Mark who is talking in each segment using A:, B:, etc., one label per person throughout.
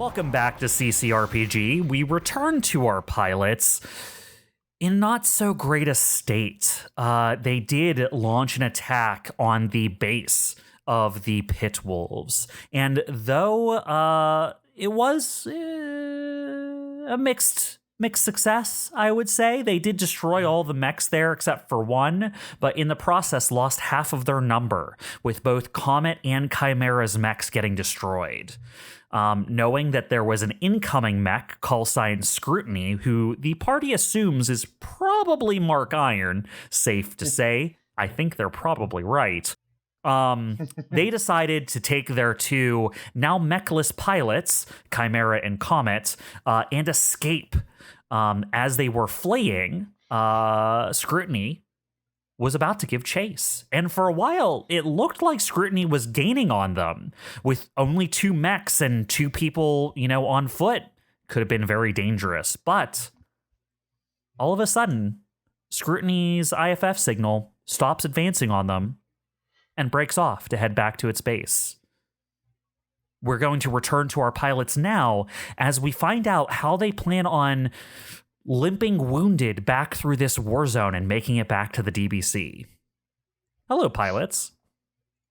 A: Welcome back to CCRPG. We return to our pilots in not so great a state. They did launch an attack on the base of the pit wolves, and though it was a mixed success, I would say. They did destroy all the mechs there except for one, but in the process lost half of their number, with both COMET and CHIMERA's mechs getting destroyed. Knowing that there was an incoming mech, call sign Scrutiny, who the party assumes is probably Mark Iron, safe to say. I think they're probably right. They decided to take their two now mechless pilots, CHIMERA and COMET, and escape. As they were fleeing, Scrutiny was about to give chase. And for a while, it looked like Scrutiny was gaining on them. With only two mechs and two people, on foot, could have been very dangerous. But all of a sudden, Scrutiny's IFF signal stops advancing on them and breaks off to head back to its base. We're going to return to our pilots now as we find out how they plan on limping wounded back through this war zone and making it back to the DBC. Hello, pilots.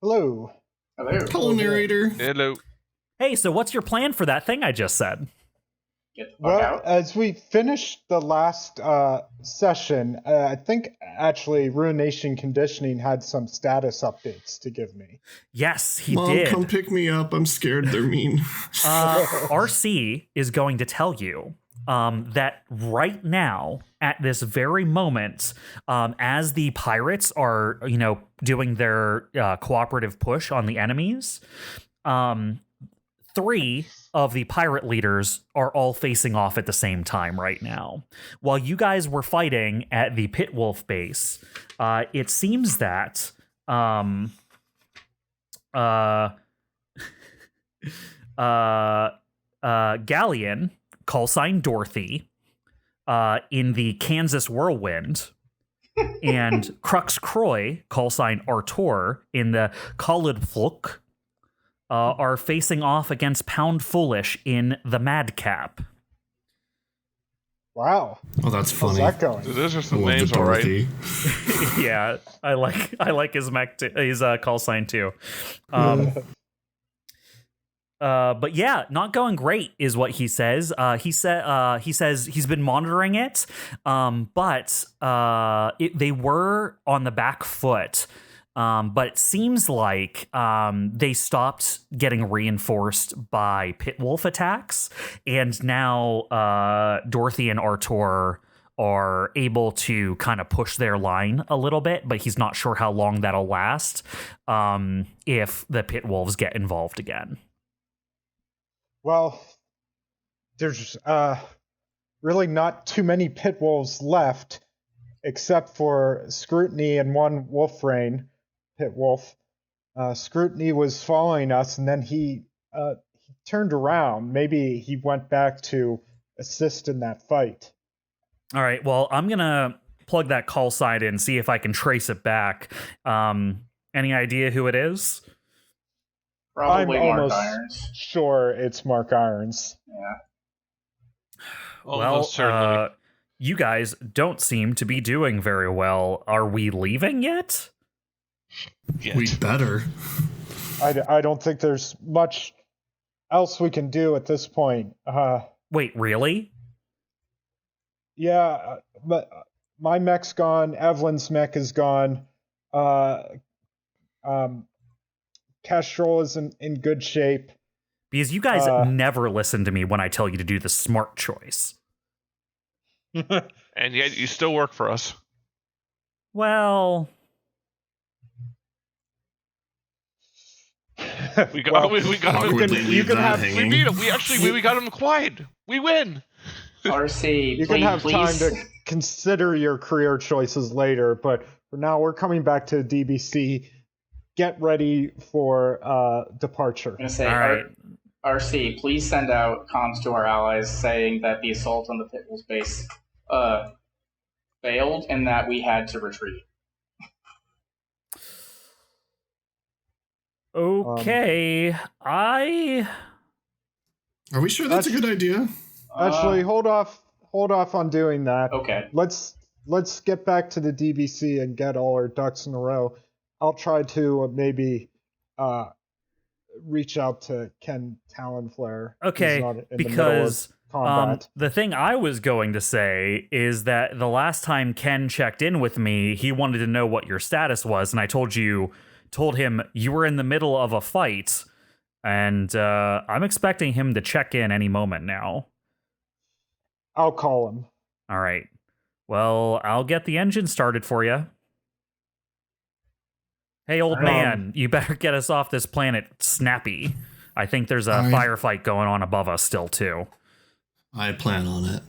B: Hello.
C: Hello.
D: Hello, narrator.
E: Hello.
A: Hey, so what's your plan for that thing I just said?
C: Get the fuck out.
B: As we finished the last session, I think actually Ruination Conditioning had some status updates to give me.
A: Yes, he
D: Mom,
A: did.
D: come pick me up. I'm scared they're mean.
A: RC is going to tell you that right now, at this very moment, as the pirates are, doing their cooperative push on the enemies, 3 of the pirate leaders are all facing off at the same time right now. While you guys were fighting at the Pit Wolf base, it seems that Galleon, call sign Dorothy, in the Kansas Whirlwind, and Crux Croy, call sign Artur, in the Kaludfluk, are facing off against Pound Foolish in the Madcap.
B: Wow.
D: Oh, that's funny.
B: How's that going?
E: Those are
D: I
E: some
D: love
E: names,
D: the
E: all right.
D: Dorothy.
A: Yeah, I like his his call sign too. But yeah, not going great is what he says. He says he's been monitoring it, but they were on the back foot. But it seems like they stopped getting reinforced by pit wolf attacks, and now Dorothy and Artur are able to kind of push their line a little bit, but he's not sure how long that'll last if the pit wolves get involved again.
B: Well, there's really not too many pit wolves left, except for Scrutiny and one Wolfrain pit wolf. Scrutiny was following us, and then he turned around. Maybe he went back to assist in that fight.
A: All right, well, I'm going to plug that call sign in, see if I can trace it back. Any idea who it is?
C: Probably
B: I'm
C: Mark
B: almost
C: Irons.
B: sure it's Mark Irons.
C: Yeah.
E: Almost certainly.
A: You guys don't seem to be doing very well. Are we leaving yet?
E: Yet.
D: We better.
B: I don't think there's much else we can do at this point.
A: Wait, really?
B: Yeah, but my mech's gone. Eveline's mech is gone. KESTRAL is in good shape.
A: Because you guys never listen to me when I tell you to do the smart choice.
E: And yet you still work for us.
A: Well,
E: We got him. We got him.
D: Awkwardly leave that
E: We
D: hanging.
E: beat him. We got him quiet. We win.
C: RC,
B: You
C: please,
B: can have time
C: please.
B: to consider your career choices later, but for now we're coming back to DBC. Get ready for departure.
C: I'm gonna say,
A: all right.
C: RC, please send out comms to our allies saying that the assault on the Pit Wolves base failed and that we had to retreat.
A: Okay,
D: Are we sure that's a good idea?
B: Actually, hold off on doing that.
C: Okay.
B: Let's get back to the DBC and get all our ducks in a row. I'll try to maybe reach out to Ken Talonflare.
A: Okay, because the thing I was going to say is that the last time Ken checked in with me, he wanted to know what your status was, and I told him you were in the middle of a fight, and I'm expecting him to check in any moment now.
B: I'll call him.
A: All right. Well, I'll get the engine started for you. Hey, old man, you better get us off this planet snappy. I think there's a firefight going on above us still, too.
D: I plan on it.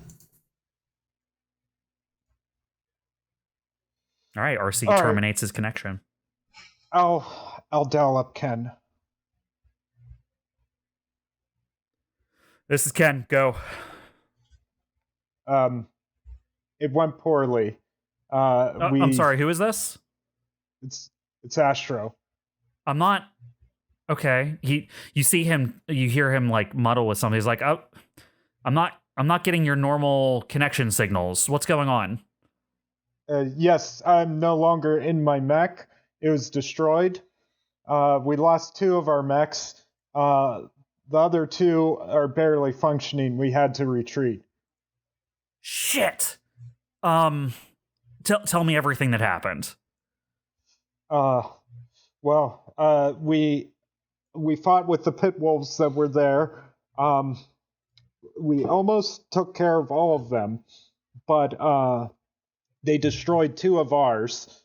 A: All right, RC terminates his connection.
B: I'll dial up Ken.
A: This is Ken. Go.
B: It went poorly.
A: I'm sorry, who is this?
B: It's Astro.
A: I'm not... Okay. You see him, you hear him like muddle with something. He's like, oh, I'm not getting your normal connection signals. What's going on?
B: Yes, I'm no longer in my mech. It was destroyed. We lost 2 of our mechs. The other 2 are barely functioning. We had to retreat.
A: Shit. Tell me everything that happened.
B: We fought with the pit wolves that were there. We almost took care of all of them, but they destroyed 2 of ours.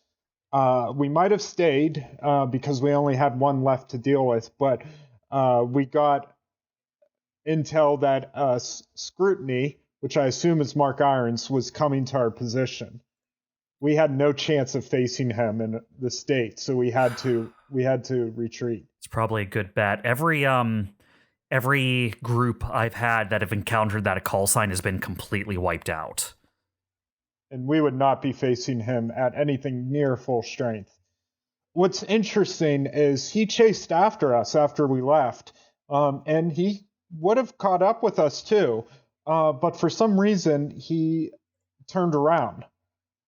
B: We might have stayed because we only had 1 left to deal with, but we got intel that Scrutiny, which I assume is Mark Irons, was coming to our position. We had no chance of facing him in the state, so we had to retreat.
A: It's probably a good bet. Every group I've had that have encountered that a call sign has been completely wiped out.
B: And we would not be facing him at anything near full strength. What's interesting is he chased after us after we left, and he would have caught up with us too, but for some reason he turned around.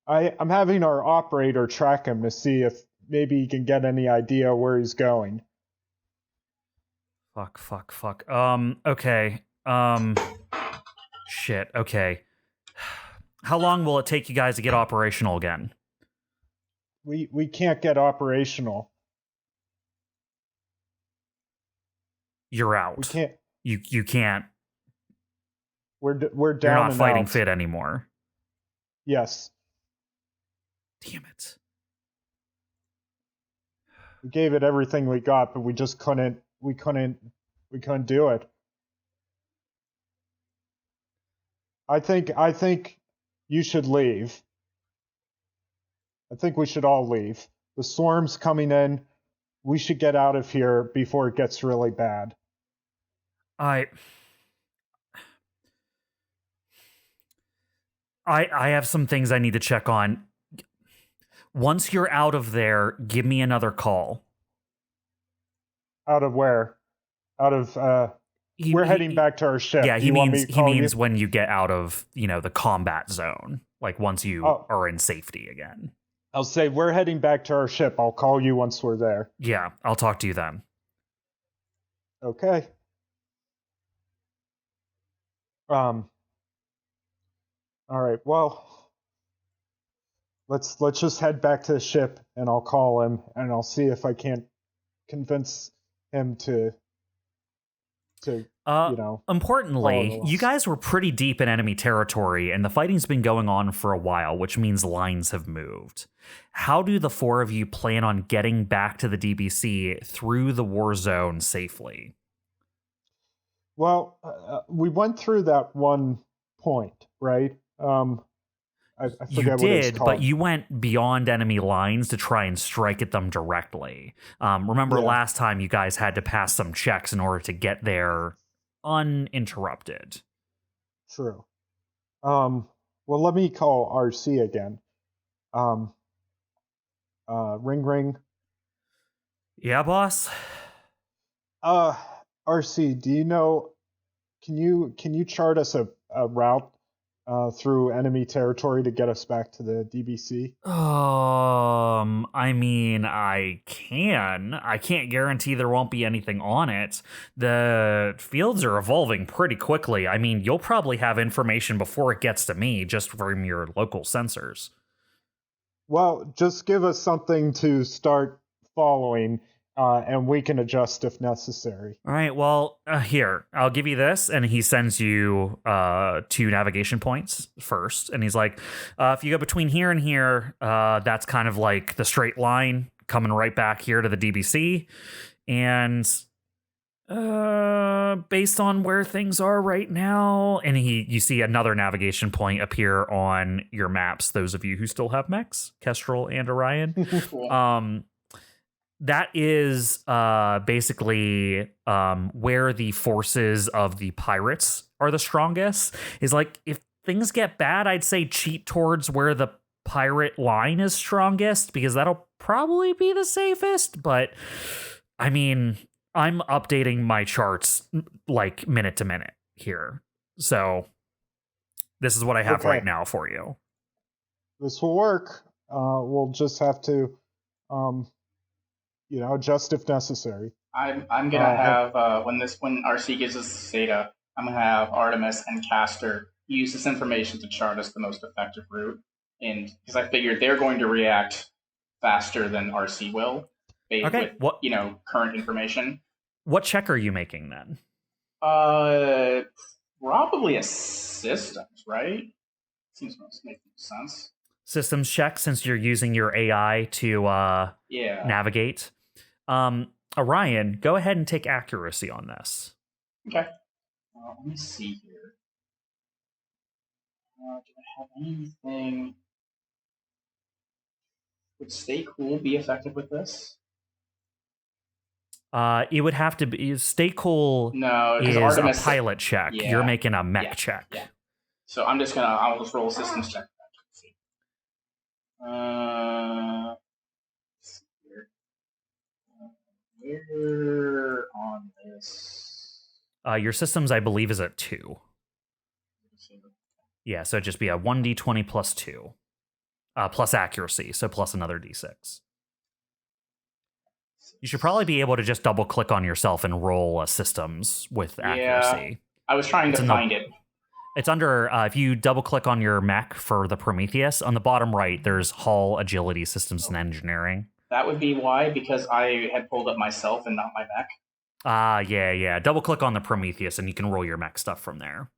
B: I'm having our operator track him to see if maybe he can get any idea where he's going.
A: Fuck. Okay. Shit, okay. How long will it take you guys to get operational again?
B: We can't get operational.
A: You're out.
B: We can't.
A: You can't.
B: We're down.
A: You're not
B: and
A: fighting
B: out.
A: fit anymore.
B: Yes.
A: Damn it.
B: We gave it everything we got, but we just couldn't do it. I think you should leave. I think we should all leave. The storm's coming in. We should get out of here before it gets really bad.
A: I have some things I need to check on. Once you're out of there, give me another call.
B: Out of where? Out of we're heading back to our ship.
A: Yeah, he means when you get out of, the combat zone. Like once you are in safety again.
B: I'll say we're heading back to our ship. I'll call you once we're there.
A: Yeah, I'll talk to you then.
B: Okay. All right. Well, let's just head back to the ship, and I'll call him, and I'll see if I can't convince him to
A: Importantly, you guys were pretty deep in enemy territory, and the fighting's been going on for a while, which means lines have moved. How do the 4 of you plan on getting back to the DBC through the war zone safely?
B: Well, we went through that one point, right? I forget
A: you
B: what it's
A: did,
B: called.
A: but you went beyond enemy lines to try and strike at them directly. Remember last time you guys had to pass some checks in order to get there uninterrupted.
B: True. Well, let me call RC again. Ring.
A: Yeah, boss?
B: RC, do you know can you chart us a route through enemy territory to get us back to the DBC?
A: I mean, I can. I can't guarantee there won't be anything on it. The fields are evolving pretty quickly. I mean, you'll probably have information before it gets to me just from your local sensors.
B: Well, just give us something to start following, and we can adjust if necessary.
A: All right, well, here, I'll give you this. And he sends you 2 navigation points first. And he's like, if you go between here and here, that's kind of like the straight line coming right back here to the DBC. And based on where things are right now, and you see another navigation point appear on your maps, those of you who still have mechs, Kestrel and Orion.
C: Cool.
A: That is basically where the forces of the pirates are the strongest. Is like, if things get bad, I'd say cheat towards where the pirate line is strongest, because that'll probably be the safest. But I mean, I'm updating my charts like minute to minute here. So this is what I have right now for you.
B: This will work. We'll just have to adjust if necessary.
C: I'm gonna have when RC gives us this data, I'm gonna have Artemis and Caster use this information to chart us the most effective route, and because I figured they're going to react faster than RC will, with current information.
A: What check are you making then?
C: Probably a systems, right? Seems to make sense.
A: Systems check, since you're using your AI to navigate. Orion, go ahead and take accuracy on this.
C: Okay. Let me see here. Do I have anything? Would Stay Cool be effective with this?
A: It would have to be Stay Cool.
C: No,
A: is
C: Artemis,
A: a pilot check.
C: Yeah,
A: you're making a mech check.
C: Yeah. So I'll just roll a systems check. Where on this?
A: Your systems, I believe, is at 2. Yeah, so it'd just be a 1d20 plus 2. Plus accuracy, so plus another d6. You should probably be able to just double click on yourself and roll a systems with accuracy.
C: Yeah, I was trying to find it.
A: It's under, if you double click on your mech for the Prometheus, on the bottom right, there's Hull, Agility, Systems, and Engineering.
C: That would be why, because I had pulled up myself and not my mech.
A: Yeah. Double click on the Prometheus and you can roll your mech stuff from there.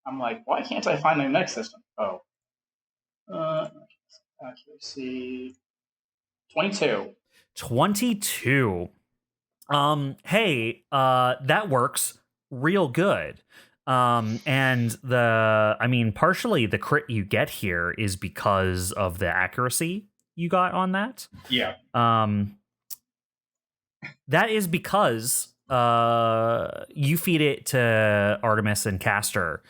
C: I'm like, why can't I find my mech system? Oh. Accuracy. 22.
A: 22. Hey, that works real good. And partially the crit you get here is because of the accuracy you got on that.
C: Yeah.
A: That is because you feed it to Artemis and Caster,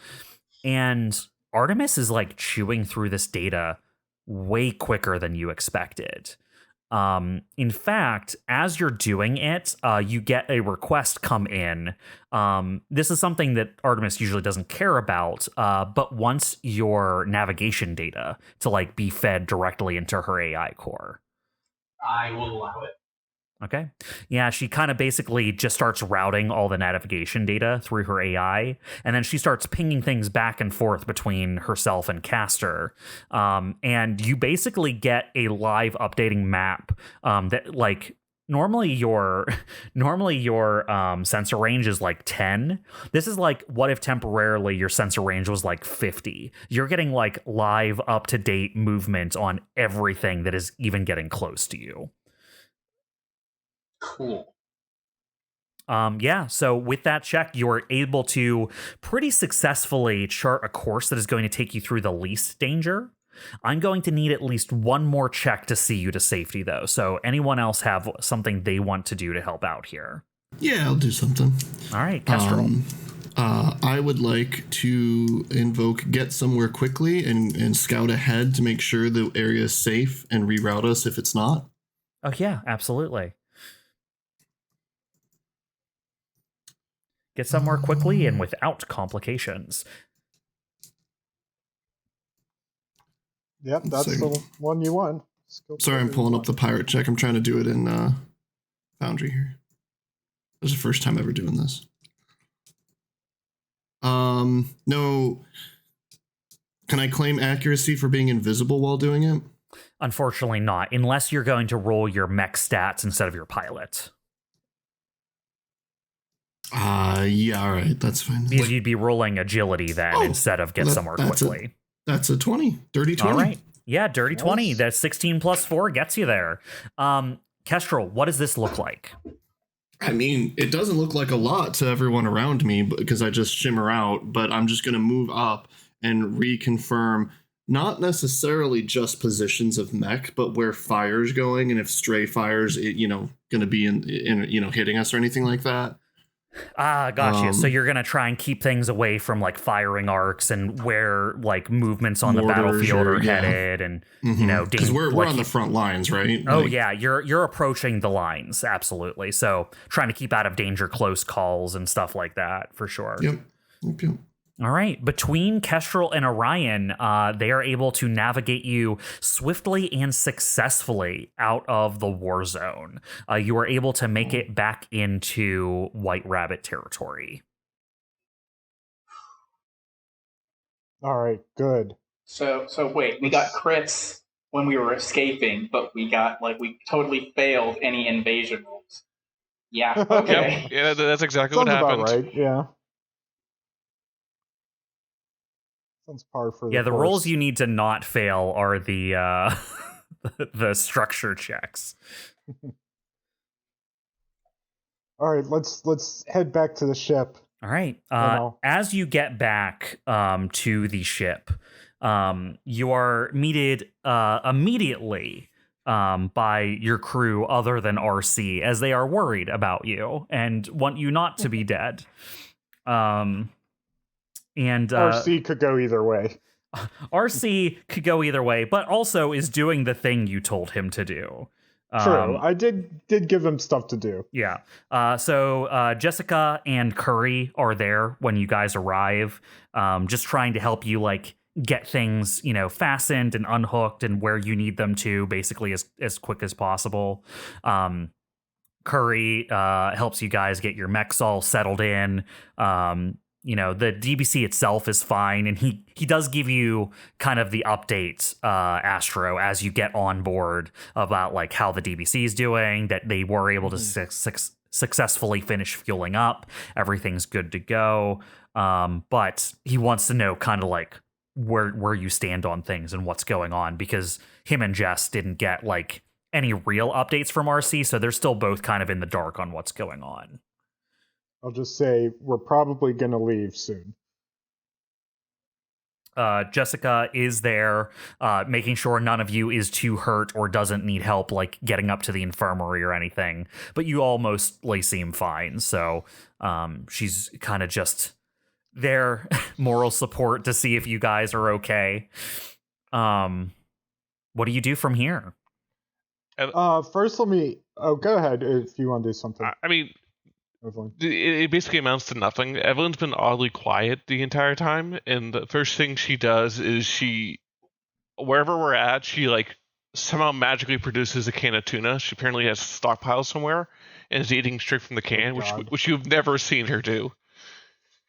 A: and Artemis is like chewing through this data way quicker than you expected. In fact, as you're doing it, you get a request come in. This is something that Artemis usually doesn't care about, but wants your navigation data to like be fed directly into her AI core.
C: I will allow it.
A: Okay. Yeah, she kind of basically just starts routing all the navigation data through her AI, and then she starts pinging things back and forth between herself and Caster. And you basically get a live updating map that like normally your sensor range is like 10. This is like, what if temporarily your sensor range was like 50? You're getting like live up-to-date movement on everything that is even getting close to you.
C: Cool.
A: So with that check, you're able to pretty successfully chart a course that is going to take you through the least danger. I'm going to need at least one more check to see you to safety, though. So anyone else have something they want to do to help out here?
D: Yeah, I'll do something.
A: All right, Kestrel.
D: I would like to invoke Get Somewhere Quickly and scout ahead to make sure the area is safe and reroute us if it's not.
A: Oh, yeah, absolutely. Get somewhere quickly and without complications.
B: Yep, that's the one you want.
D: Sorry, I'm pulling up the pirate check. I'm trying to do it in Foundry here. This is the first time ever doing this. No. Can I claim accuracy for being invisible while doing it?
A: Unfortunately not, unless you're going to roll your mech stats instead of your pilot.
D: Yeah, all right, that's fine.
A: Because you'd be rolling agility then instead of get somewhere quickly.
D: That's a 20. Dirty 20.
A: All right. Yeah, dirty 20. That 16 plus 4 gets you there. KESTRAL, what does this look like?
D: I mean, it doesn't look like a lot to everyone around me because I just shimmer out, but I'm just going to move up and reconfirm not necessarily just positions of mech, but where fire's going and if stray fire's, going to be in hitting us or anything like that.
A: Gotcha. So you're going to try and keep things away from like firing arcs and where like movements on the battlefield are headed and,
D: because we're on the front lines, right?
A: Oh, yeah. You're approaching the lines. Absolutely. So trying to keep out of danger, close calls and stuff like that for sure.
D: Yep.
A: All right. Between KESTRAL and Orion, they are able to navigate you swiftly and successfully out of the war zone. You are able to make it back into White Rabbit territory.
B: All right, good.
C: So wait, we got crits when we were escaping, but we totally failed any invasion rolls. Yeah. Okay.
E: Yep. Yeah, that's exactly
B: Sounds
E: what happened.
B: about right. Yeah. Sounds par for
A: the
B: course.
A: rolls you need to not fail are the the structure checks.
B: All right, let's head back to the ship.
A: All right. As you get back to the ship, you are meted immediately by your crew other than RC, as they are worried about you and want you not to be dead. And
B: RC could go either way.
A: RC could go either way, but also is doing the thing you told him to do.
B: True. I did give him stuff to do.
A: Yeah. So Jessica and Curry are there when you guys arrive, just trying to help you like get things, fastened and unhooked and where you need them to, basically as quick as possible. Curry helps you guys get your mechs all settled in. The DBC itself is fine, and he does give you kind of the update, Astro, as you get on board about like how the DBC is doing, that they were able to successfully finish fueling up. Everything's good to go. But he wants to know kind of like where you stand on things and what's going on, because him and Jess didn't get like any real updates from RC, so they're still both kind of in the dark on what's going on.
B: I'll just say we're probably going to leave soon.
A: Jessica is there, making sure none of you is too hurt or doesn't need help, like getting up to the infirmary or anything. But you all mostly seem fine, so she's kind of just there, moral support to see if you guys are okay. What do you do from here?
B: First, let me. Oh, go ahead if you want to do something.
E: I mean,
B: Evelene.
E: it basically amounts to nothing. Evelene's been oddly quiet the entire time, and the first thing she does is wherever we're at, she like somehow magically produces a can of tuna. She apparently has stockpiles somewhere and is eating straight from the can, which you've never seen her do.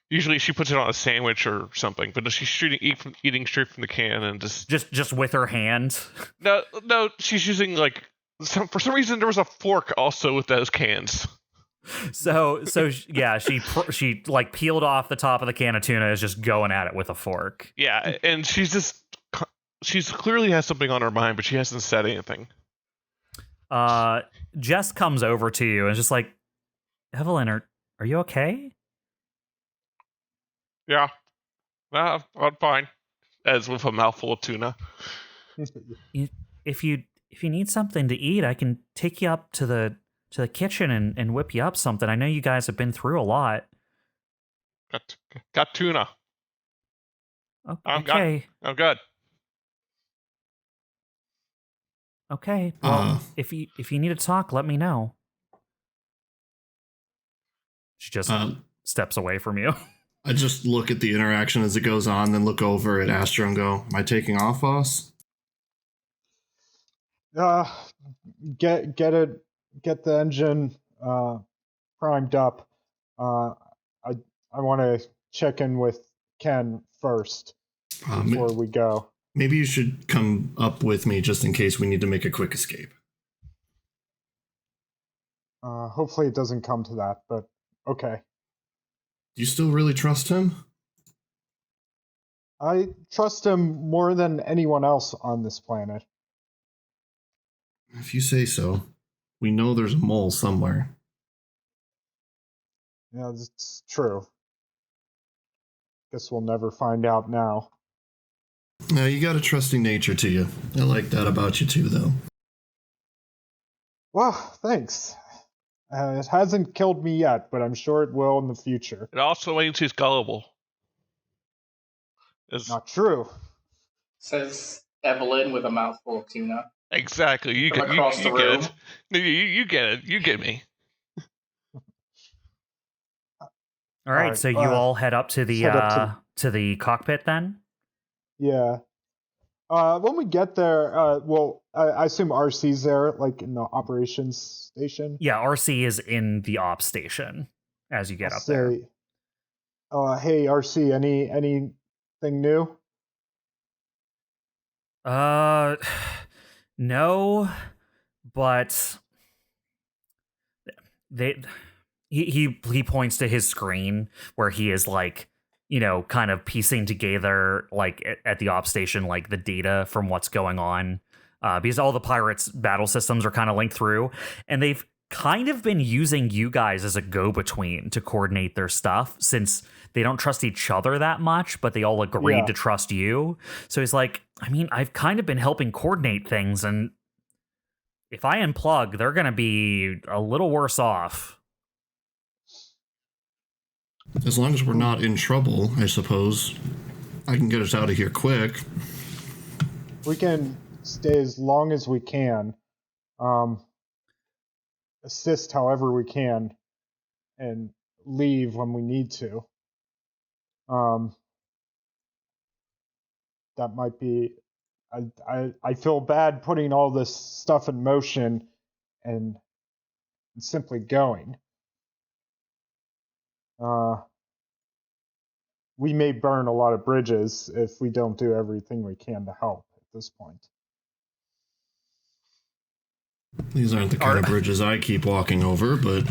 E: Usually she puts it on a sandwich or something, but no, she's eating straight from the can and
A: just with her hand.
E: No, she's using like for some reason there was a fork also with those cans.
A: So yeah, she like peeled off the top of the can of tuna, is just going at it with a fork.
E: Yeah, and she's clearly has something on her mind, but she hasn't said anything.
A: Jess comes over to you and is just like, Evelene, are you okay?
E: Yeah, I'm fine. As with a mouthful of tuna.
A: If you need something to eat, I can take you up to the kitchen and whip you up something. I know you guys have been through a lot.
E: Got tuna.
A: Okay.
E: I'm good.
A: Okay. Well, if you need to talk, let me know. She just steps away from you.
D: I just look at the interaction as it goes on, then look over at Astro and go, "Am I taking off, boss?"
B: Get the engine primed up. I want to check in with Ken first before we go.
D: Maybe you should come up with me just in case we need to make a quick escape.
B: Hopefully it doesn't come to that, but okay.
D: Do you still really trust him?
B: I trust him more than anyone else on this planet.
D: If you say so. We know there's a mole somewhere.
B: Yeah, that's true. Guess we'll never find out now.
D: No, you got a trusting nature to you. I like that about you too, though.
B: Well, thanks. It hasn't killed me yet, but I'm sure it will in the future.
E: It also means he's gullible.
B: Not true.
C: Says Evelene with a mouthful of tuna.
E: Exactly. You
C: From
E: get
C: across the room.
E: it. No, you get it. You get me.
A: All right, so you all head up to the cockpit then?
B: Yeah. When we get there, I assume RC's there, like in the operations station.
A: Yeah, RC is in the ops station as you get up there.
B: Hey, RC, anything new?
A: No, but he points to his screen where he is like, kind of piecing together like at the op station like the data from what's going on, because all the pirates' battle systems are kind of linked through, and they've kind of been using you guys as a go-between to coordinate their stuff since they don't trust each other that much, but they all agreed to trust you. So he's like, I mean, I've kind of been helping coordinate things, and if I unplug, they're going to be a little worse off.
D: As long as we're not in trouble, I suppose. I can get us out of here quick.
B: We can stay as long as we can. Assist however we can. And leave when we need to. That might be... I feel bad putting all this stuff in motion and simply going. We may burn a lot of bridges if we don't do everything we can to help at this point.
D: These aren't the kind of bridges I keep walking over, but...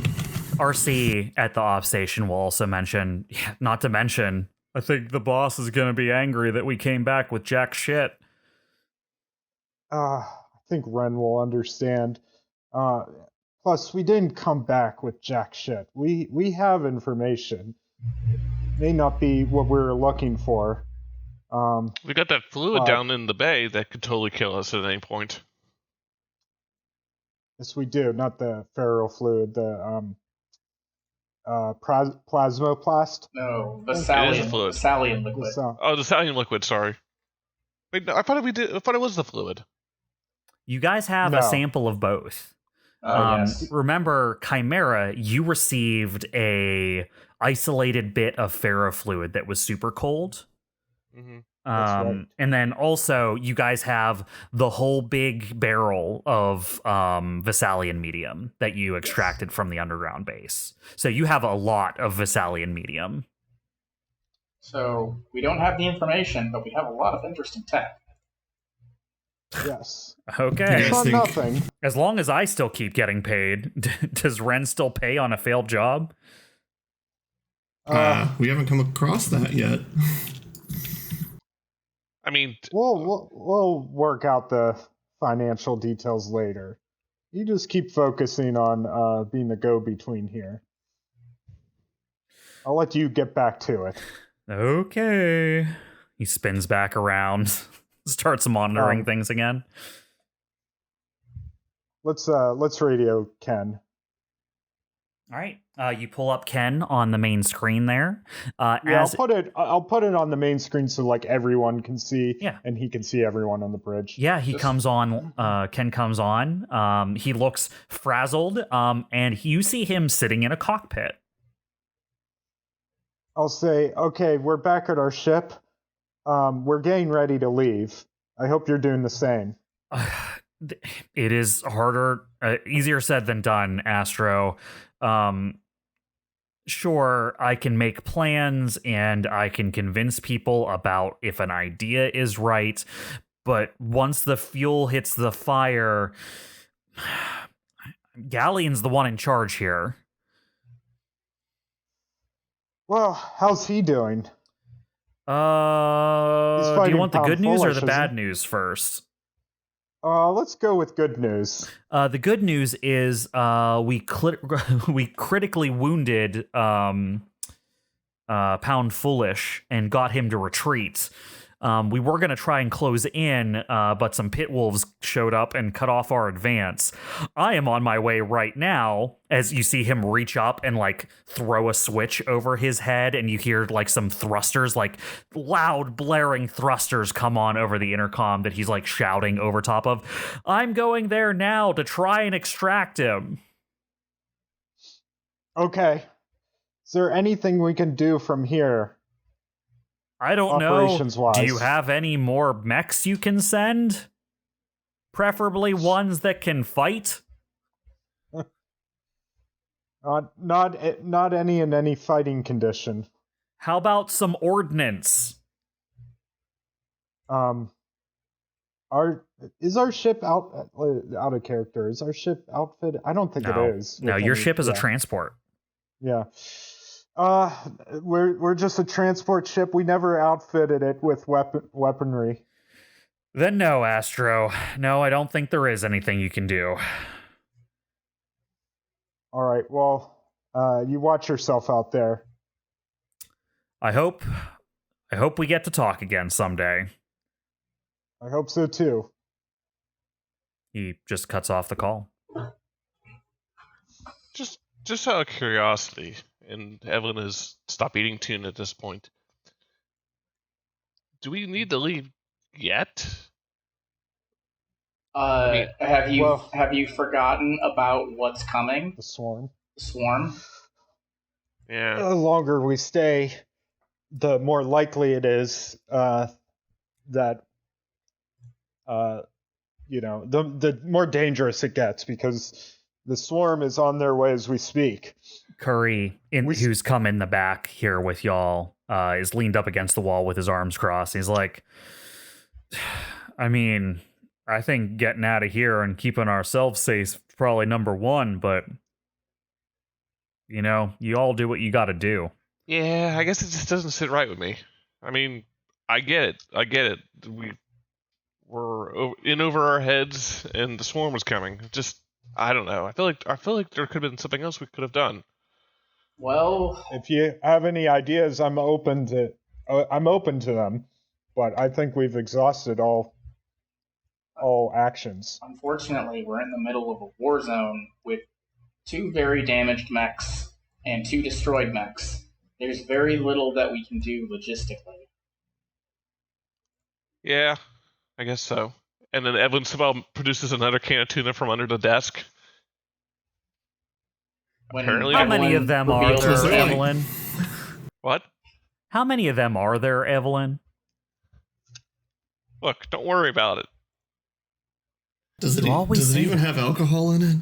A: RC at the off station will also mention, not to mention, I think the boss is going to be angry that we came back with jack shit.
B: I think Ren will understand. Plus, we didn't come back with jack shit. We have information. May not be what we were looking for.
E: We got that fluid down in the bay that could totally kill us at any point.
B: Yes, we do. Not the ferrofluid, the plasmoplast.
C: No, Thessalian liquid.
E: Oh, the Thessalian liquid. Sorry. Wait, no, I thought it was the fluid.
A: You guys have a sample of both.
C: Yes.
A: Remember, Chimera, you received a isolated bit of ferrofluid that was super cold.
E: Mm-hmm.
B: Right.
A: And then also, you guys have the whole big barrel of Thessalian medium that you extracted from the underground base. So you have a lot of Thessalian medium.
C: So we don't have the information, but we have a lot of interesting tech.
B: Yes.
A: Okay.
B: It's not nothing.
A: As long as I still keep getting paid, does Ren still pay on a failed job?
D: We haven't come across that yet.
E: I mean,
B: we'll work out the financial details later. You just keep focusing on being the go-between here. I'll let you get back to it.
A: Okay. He spins back around, starts monitoring things again.
B: Let's radio Ken.
A: All right. You pull up Ken on the main screen there.
B: I'll put it on the main screen so like everyone can see.
A: Yeah.
B: And he can see everyone on the bridge.
A: Yeah, he comes on. Ken comes on. He looks frazzled. And you see him sitting in a cockpit.
B: I'll say, okay, we're back at our ship. We're getting ready to leave. I hope you're doing the same.
A: It is harder, easier said than done, Astro. Sure, I can make plans and I can convince people about if an idea is right, but once the fuel hits the fire, Galleon's the one in charge here.
B: Well, how's he doing? He's
A: Do you
B: fighting
A: want the good news or
B: Foolish,
A: the
B: isn't
A: bad
B: he?
A: news first?
B: Let's go with good news.
A: The good news is we critically wounded Pound Foolish and got him to retreat. We were going to try and close in, but some pit wolves showed up and cut off our advance. I am on my way right now, as you see him reach up and like throw a switch over his head, and you hear like some thrusters, like loud blaring thrusters come on over the intercom that he's like shouting over top of. I'm going there now to try and extract him.
B: Okay. Is there anything we can do from here?
A: I don't know.
B: Operations-wise.
A: Do you have any more mechs you can send? Preferably ones that can fight?
B: Not any in any fighting condition.
A: How about some ordnance?
B: Is our ship out of character? Is our ship outfitted? I don't think it is.
A: No, your ship is a transport.
B: Yeah. We're just a transport ship. We never outfitted it with weaponry.
A: Then no, Astro. No, I don't think there is anything you can do.
B: All right. Well, you watch yourself out there.
A: I hope we get to talk again someday.
B: I hope so too.
A: He just cuts off the call.
E: Just out of curiosity, and Evelene has stopped eating tuna at this point. Do we need to leave yet?
C: Have you forgotten about what's coming?
B: The swarm.
C: The swarm?
E: Yeah.
B: The longer we stay, the more likely it is that the more dangerous it gets, because the swarm is on their way as we speak.
A: Curry, who's come in the back here with y'all, is leaned up against the wall with his arms crossed. He's like, I mean, I think getting out of here and keeping ourselves safe is probably number one, but, you all do what you got to do.
E: Yeah, I guess it just doesn't sit right with me. I mean, I get it. We're in over our heads, and the swarm was coming. Just, I don't know. I feel like there could have been something else we could have done.
C: Well,
B: if you have any ideas, I'm open to them, but I think we've exhausted all actions.
C: Unfortunately, we're in the middle of a war zone with 2 very damaged mechs and 2 destroyed mechs. There's very little that we can do logistically.
E: Yeah, I guess so. And then Evelyn somehow produces another can of tuna from under the desk. Apparently,
A: how many of them are there,
C: reveals-
A: Evelyn?
E: What?
A: How many of them are there, Evelyn?
E: Look, don't worry about it.
D: Does it even have alcohol in it?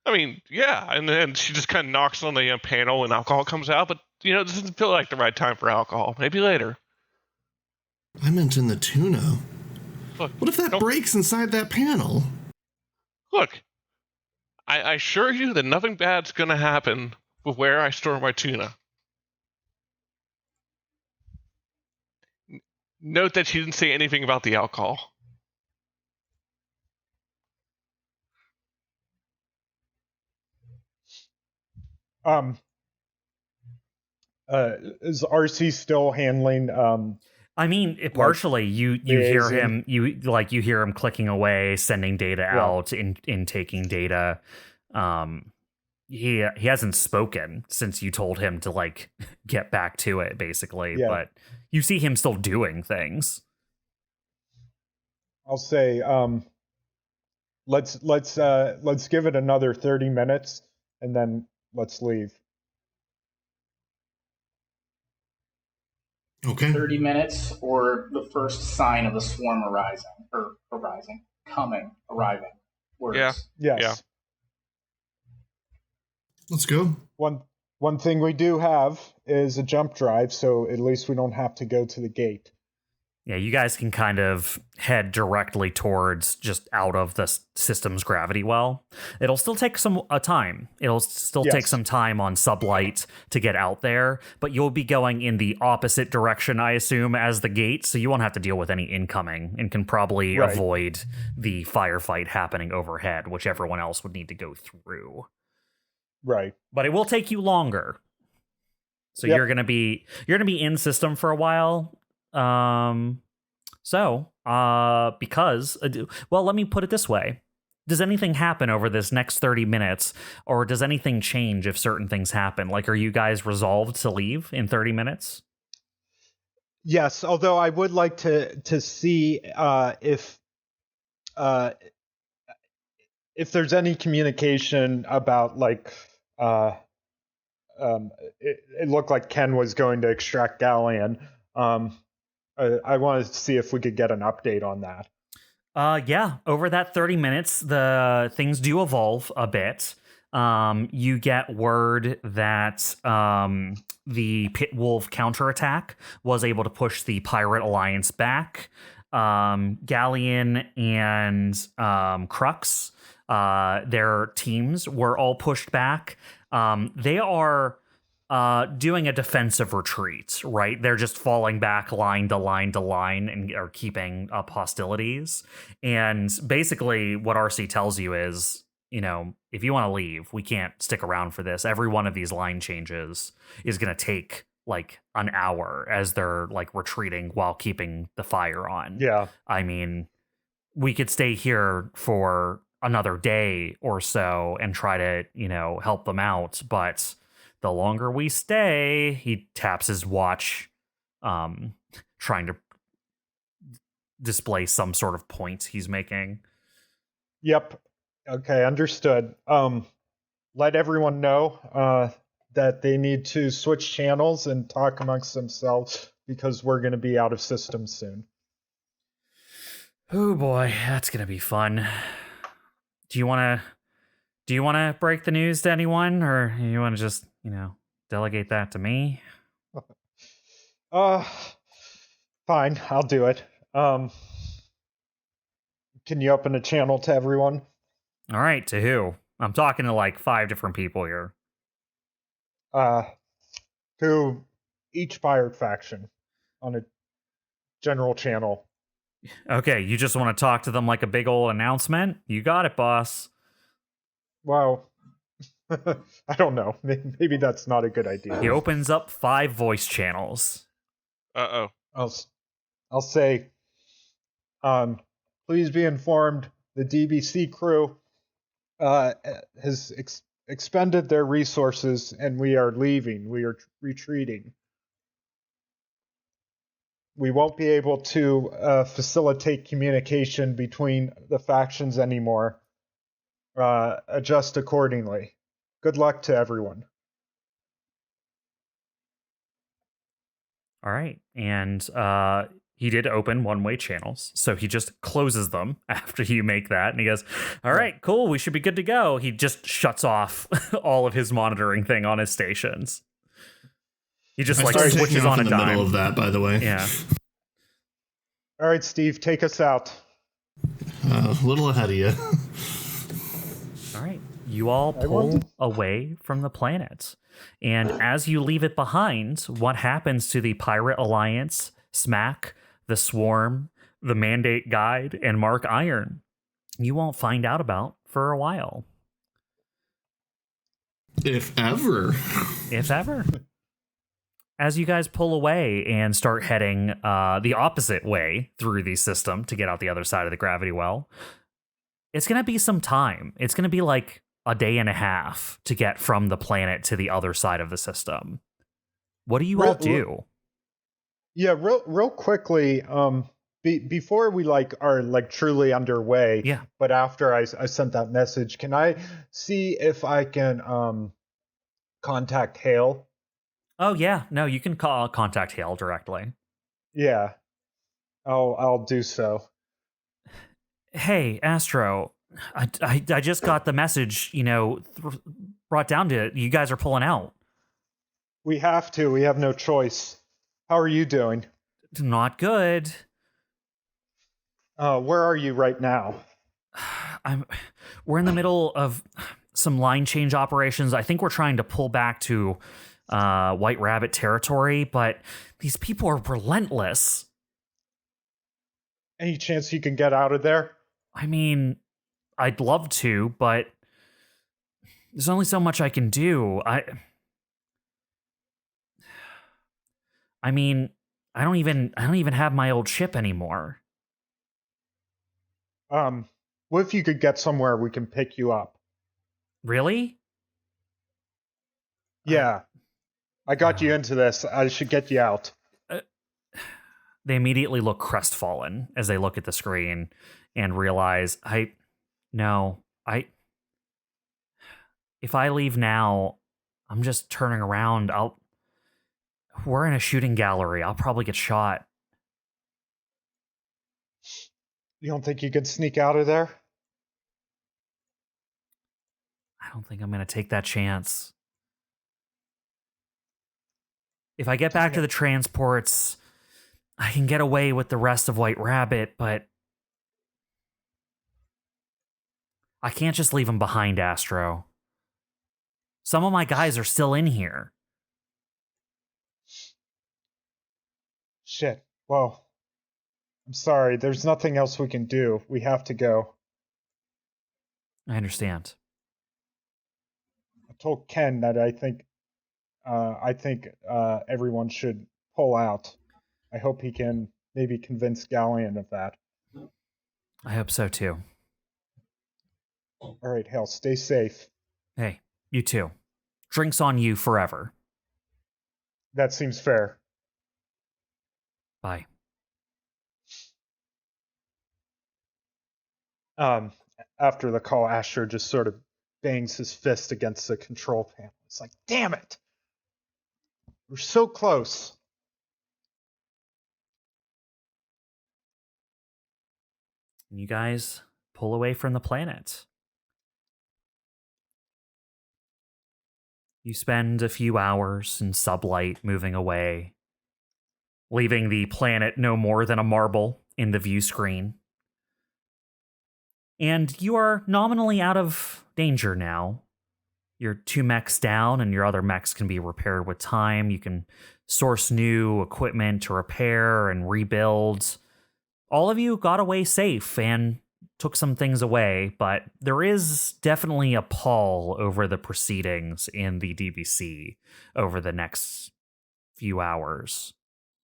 E: I mean, yeah, and then she just kind of knocks on the panel and alcohol comes out, but, it doesn't feel like the right time for alcohol. Maybe later.
D: I mentioned the tuna.
E: Look,
D: what if that breaks inside that panel?
E: Look, I assure you that nothing bad's going to happen with where I store my tuna. Note that she didn't say anything about the alcohol.
B: Is RC still handling?
A: I mean, partially. You hear him. You hear him clicking away, sending data out, in taking data. He hasn't spoken since you told him to get back to it, basically. Yeah. But you see him still doing things.
B: I'll say, let's give it another 30 minutes, and then let's leave.
D: Okay.
C: 30 minutes or the first sign of a swarm arriving. Words.
E: Yeah.
B: Yes.
E: Yeah.
D: Let's go.
B: One thing we do have is a jump drive, so at least we don't have to go to the gate.
A: Yeah, you guys can kind of head directly towards just out of the system's gravity well. It'll still take some time. It'll still take some time on sublight to get out there, but you'll be going in the opposite direction, I assume, as the gate, so you won't have to deal with any incoming and can probably avoid the firefight happening overhead, which everyone else would need to go through.
B: Right.
A: But it will take you longer. So you're gonna be in system for a while. Because let me put it this way. Does anything happen over this next 30 minutes, or does anything change if certain things happen? Like, are you guys resolved to leave in 30 minutes?
B: Yes, although I would like to see if there's any communication about it looked like Ken was going to extract Galleon. I wanted to see if we could get an update on that.
A: Yeah, over that 30 minutes, the things do evolve a bit. You get word that the Pit Wolf counterattack was able to push the Pirate Alliance back. Galleon and Crux, their teams were all pushed back. They are doing a defensive retreat, right? They're just falling back line to line to line and are keeping up hostilities. And basically what RC tells you is, if you want to leave, we can't stick around for this. Every one of these line changes is going to take like an hour as they're like retreating while keeping the fire on.
B: Yeah.
A: I mean, we could stay here for another day or so and try to, help them out, but the longer we stay, he taps his watch, trying to display some sort of point he's making.
B: Yep. Okay, understood. Let everyone know that they need to switch channels and talk amongst themselves because we're going to be out of system soon.
A: Oh boy, that's going to be fun. Do you want to break the news to anyone, or you want to just, delegate that to me?
B: Fine, I'll do it. Can you open a channel to everyone?
A: All right, to who? I'm talking to like 5 different people here.
B: To each pirate faction on a general channel.
A: Okay, you just want to talk to them like a big old announcement? You got it, boss.
B: Well, I don't know. Maybe that's not a good idea.
A: He opens up 5 voice channels.
E: Uh-oh.
B: I'll say, please be informed the DBC crew has expended their resources and we are leaving. We are retreating. We won't be able to facilitate communication between the factions anymore. Adjust accordingly. Good luck to everyone.
A: All right. And he did open one-way channels, so he just closes them after you make that. And he goes, all right, cool, we should be good to go. He just shuts off all of his monitoring thing on his stations. He just switches on a dime.
D: In the middle of that, by the way.
A: Yeah.
B: All right, Steve, take us out.
D: A little ahead of you.
A: All right. You all pull away from the planet. And as you leave it behind, what happens to the Pirate Alliance, Smack, the Swarm, the Mandate Guide, and Mark Iron, you won't find out about for a while.
D: If ever.
A: If ever. As you guys pull away and start heading the opposite way through the system to get out the other side of the gravity well, it's going to be some time. It's going to be like a day and a half to get from the planet to the other side of the system. What do you all do?
B: Yeah, real quickly, before we are truly underway,
A: yeah.
B: But after I sent that message, can I see if I can contact Hale?
A: Oh yeah, no, you can contact Hale directly.
B: Yeah, I'll do so.
A: Hey, Astro, I just got the message, brought down to it. You guys are pulling out.
B: We have to. We have no choice. How are you doing?
A: Not good.
B: Where are you right now?
A: We're in the middle of some line change operations. I think we're trying to pull back to White Rabbit territory, but these people are relentless.
B: Any chance you can get out of there?
A: I mean, I'd love to, but there's only so much I can do. I mean, I don't even have my old ship anymore.
B: What if you could get somewhere we can pick you up?
A: Really?
B: Yeah. I got you into this. I should get you out.
A: They immediately look crestfallen as they look at the screen and realize, if I leave now, I'm just turning around. We're in a shooting gallery. I'll probably get shot.
B: You don't think you could sneak out of there?
A: I don't think I'm going to take that chance. If I get back to the transports, I can get away with the rest of White Rabbit, but I can't just leave them behind, Astro. Some of my guys are still in here.
B: Shit. Well, I'm sorry. There's nothing else we can do. We have to go.
A: I understand.
B: I told Ken that I think everyone should pull out. I hope he can maybe convince Galleon of that.
A: I hope so too.
B: All right, Hale, stay safe.
A: Hey, you too. Drinks on you forever.
B: That seems fair.
A: Bye.
B: After the call, Astro just sort of bangs his fist against the control panel. It's like, damn it! We're so close.
A: You guys pull away from the planet. You spend a few hours in sublight moving away, leaving the planet no more than a marble in the view screen. And you are nominally out of danger now. Your 2 mechs down, and your other mechs can be repaired with time. You can source new equipment to repair and rebuild. All of you got away safe and took some things away, but there is definitely a pall over the proceedings in the DBC over the next few hours.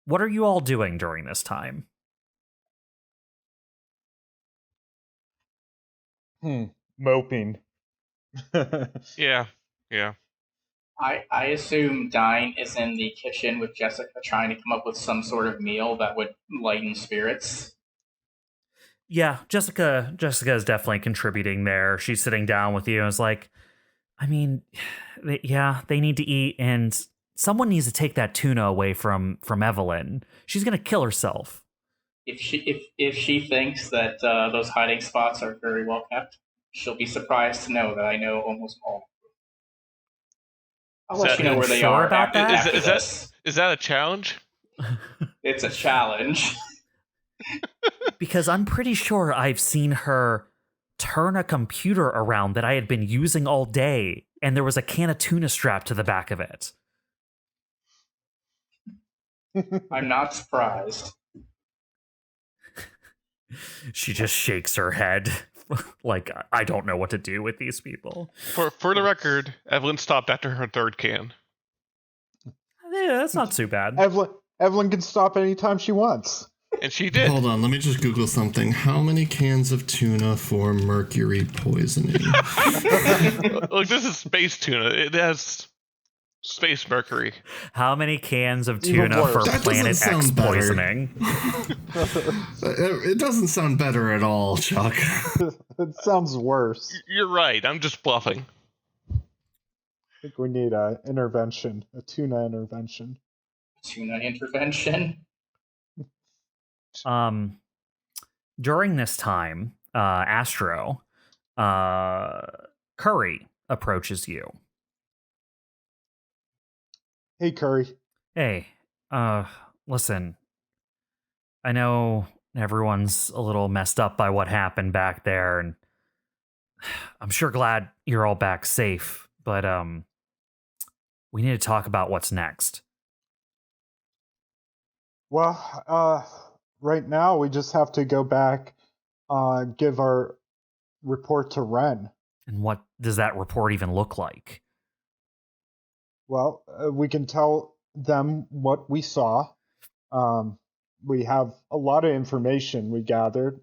A: What are you all doing during this time?
B: Moping.
E: Yeah.
C: I assume Dyne is in the kitchen with Jessica trying to come up with some sort of meal that would lighten spirits.
A: Yeah, Jessica is definitely contributing there. She's sitting down with you and is like, I mean, they need to eat, and someone needs to take that tuna away from Evelene. She's gonna kill herself.
C: If she thinks that those hiding spots are very well kept, she'll be surprised to know that I know almost all. I'll let you know where they
A: sure
C: are
A: about
C: after
A: that?
C: this.
E: Is that a challenge?
C: It's a challenge.
A: Because I'm pretty sure I've seen her turn a computer around that I had been using all day, and there was a can of tuna strapped to the back of it.
C: I'm not surprised.
A: She just shakes her head like, I don't know what to do with these people.
E: For the record, Evelene stopped after her 3rd can.
A: Yeah, that's not too bad.
B: Evelene can stop anytime she wants.
E: And she did.
D: Hold on, let me just Google something. How many cans of tuna for mercury poisoning?
E: Look, this is space tuna. It has space mercury.
A: How many cans of tuna for
D: That
A: Planet
D: doesn't
A: X
D: sound better.
A: poisoning?
D: It doesn't sound better at all, Chuck.
B: It sounds worse.
E: You're right. I'm just bluffing.
B: think we need a intervention, a tuna intervention.
C: Tuna intervention.
A: During this time, Astro, Curry approaches you.
B: Hey, Curry.
A: Hey, listen, I know everyone's a little messed up by what happened back there, and I'm sure glad you're all back safe, but, we need to talk about what's next.
B: Well, right now we just have to go back, give our report to Ren.
A: And what does that report even look like?
B: Well, we can tell them what we saw. We have a lot of information we gathered,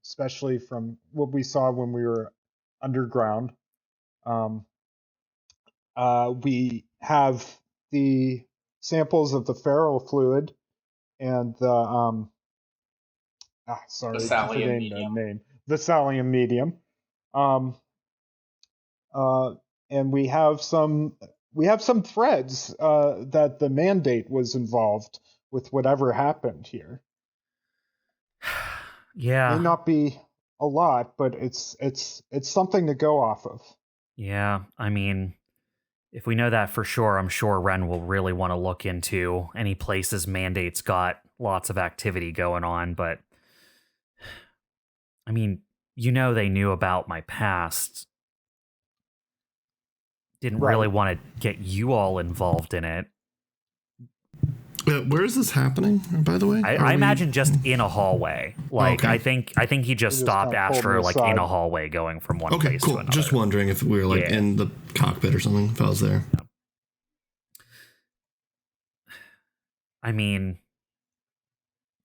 B: especially from what we saw when we were underground. We have the samples of the feral fluid and the
C: Thessalian medium.
B: The Thessalian medium. And we have some threads that the mandate was involved with whatever happened here.
A: Yeah.
B: May not be a lot, but it's something to go off of.
A: Yeah, I mean, if we know that for sure, I'm sure Ren will really want to look into any places mandates got lots of activity going on, but I mean, they knew about my past. Didn't really want to get you all involved in it.
D: Where is this happening, by the way?
A: I imagine just in a hallway. Like, okay. I think he just stopped Astro like in a hallway going from one place to another.
D: Just wondering if we were like in the cockpit or something, if I was there.
A: Yeah. I mean,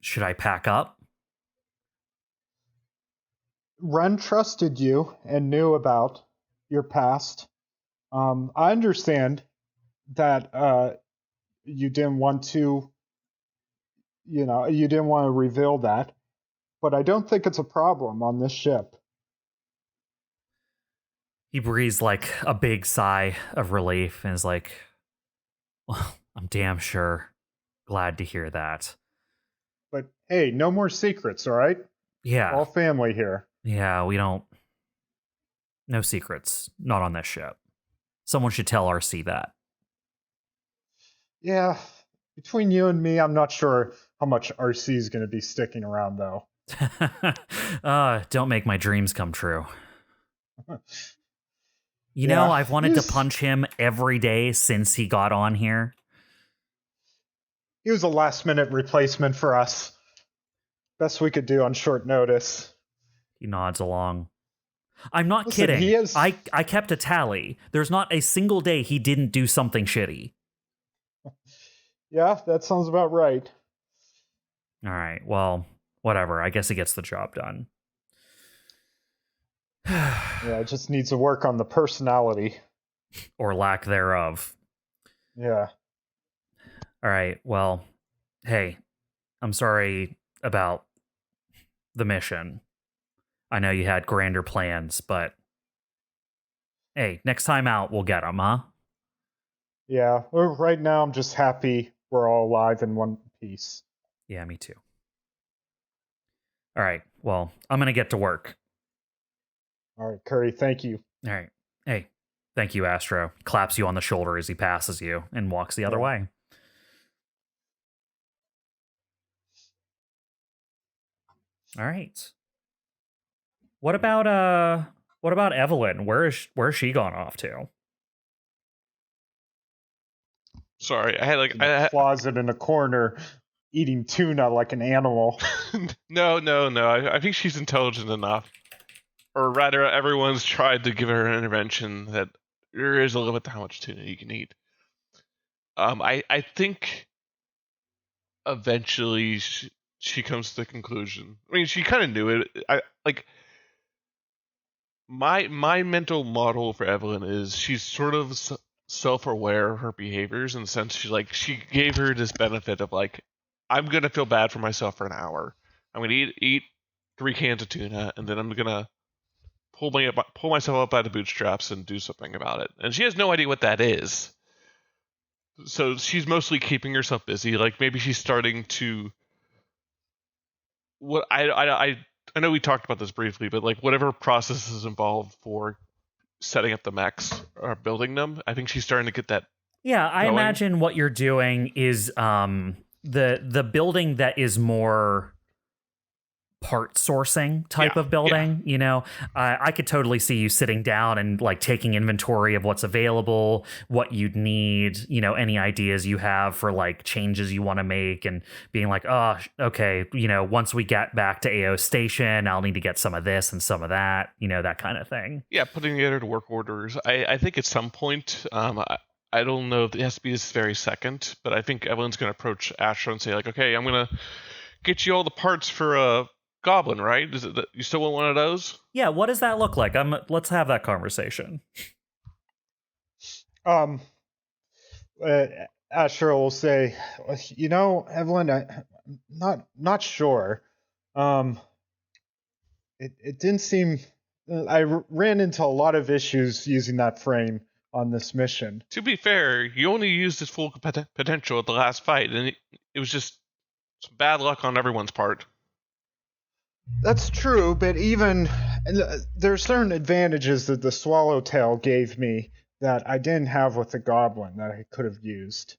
A: should I pack up?
B: Ren trusted you and knew about your past. I understand that you didn't want to, you didn't want to reveal that, but I don't think it's a problem on this ship.
A: He breathes like a big sigh of relief and is like, well, I'm damn sure glad to hear that.
B: But hey, no more secrets, all right?
A: Yeah.
B: All family here.
A: Yeah, no secrets. Not on this ship. Someone should tell RC that.
B: Yeah, between you and me, I'm not sure how much RC is going to be sticking around, though.
A: Don't make my dreams come true. You know, I've wanted to punch him every day since he got on here.
B: He was a last-minute replacement for us. Best we could do on short notice.
A: He nods along. I'm not kidding. I kept a tally. There's not a single day he didn't do something shitty.
B: Yeah, that sounds about right.
A: All right, well, whatever. I guess he gets the job done.
B: Yeah, it just needs to work on the personality.
A: Or lack thereof.
B: Yeah.
A: All right, well, hey, I'm sorry about the mission. I know you had grander plans, but hey, next time out, we'll get them, huh?
B: Yeah, right now I'm just happy we're all alive in one piece.
A: Yeah, me too. All right, well, I'm going to get to work.
B: All right, Curry, thank you.
A: All right. Hey, thank you, Astro. Claps you on the shoulder as he passes you and walks the other way. All right. What about Evelene? Where's she gone off to?
E: Sorry, I had like
B: in a closet in a corner eating tuna like an animal.
E: No. I think she's intelligent enough. Or rather, everyone's tried to give her an intervention that there is a limit to how much tuna you can eat. I think eventually she comes to the conclusion. I mean, she kind of knew it. My mental model for Evelene is she's sort of self-aware of her behaviors in the sense she gave her this benefit of like, I'm gonna feel bad for myself for an hour. I'm gonna eat 3 cans of tuna, and then I'm gonna pull myself up by the bootstraps and do something about it. And she has no idea what that is. So she's mostly keeping herself busy. Like maybe she's starting to. What I know we talked about this briefly, but like whatever process is involved for setting up the mechs or building them, I think she's starting to get that.
A: Yeah, I imagine what you're doing is the building that is more part sourcing type of building. You know, I could totally see you sitting down and like taking inventory of what's available, what you'd need, you know, any ideas you have for like changes you want to make, and being like, oh, okay, you know, once we get back to AO station, I'll need to get some of this and some of that, you know, that kind of thing.
E: Yeah, putting together the work orders. I think at some point, I don't know if it has to be this very second, but I think Evelene's going to approach Astro and say like, okay, I'm going to get you all the parts for a goblin, right? Is it that you still want one of those?
A: Yeah, what does that look like? Let's have that conversation.
B: Astro will say, you know, Evelene, I'm not sure. It didn't seem. I ran into a lot of issues using that frame on this mission.
E: To be fair, you only used its full potential at the last fight, and it was just some bad luck on everyone's part.
B: That's true, but even there are certain advantages that the Swallowtail gave me that I didn't have with the Goblin that I could have used.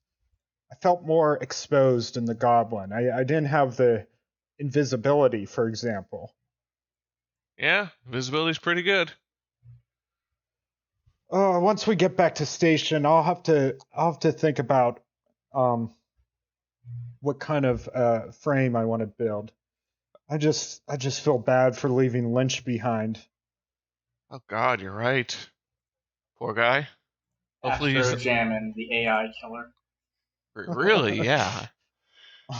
B: I felt more exposed in the Goblin. I didn't have the invisibility, for example.
E: Yeah, visibility's pretty good.
B: Once we get back to station, I'll have to think about what kind of frame I want to build. I just feel bad for leaving Lynch behind.
E: Oh God, you're right. Poor guy. Hopefully
C: Astro
E: he's
C: Jamin, the AI killer.
E: really, yeah.